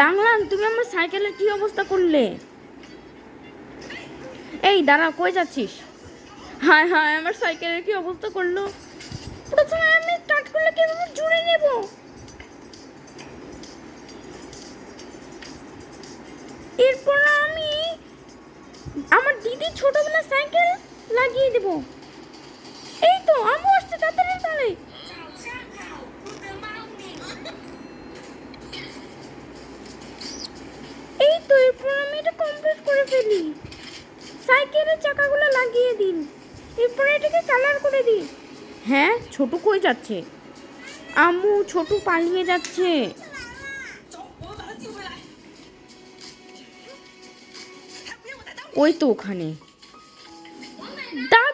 লাংলাং, তুমি আমার সাইকেলের কি অবস্থা করলে? এই দাঁড়া, কই যাচ্ছিস? হায় হায়, আমার সাইকেলের কি অবস্থা করলো। প্রথমে আমি স্টার্ট করলে কিভাবে জুড়ে নেব? এরপর আমি আমার দিদির ছোটবেলার সাইকেল লাগিয়ে দেব। এই তো আমি আসছে তাড়াতাড়ি তাড়াতাড়ি। এই তো এরপর আমি এটা কমপ্লিট করে ফেলি। সাইকেলের চাকাগুলো লাগিয়ে দিন, এরপর এটাকে কালার করে দিন। হ্যাঁ, ছোটু কই যাচ্ছে? আম্মু, ছোটু পালিয়ে যাচ্ছে। ওই তো ওখানে। দাদা।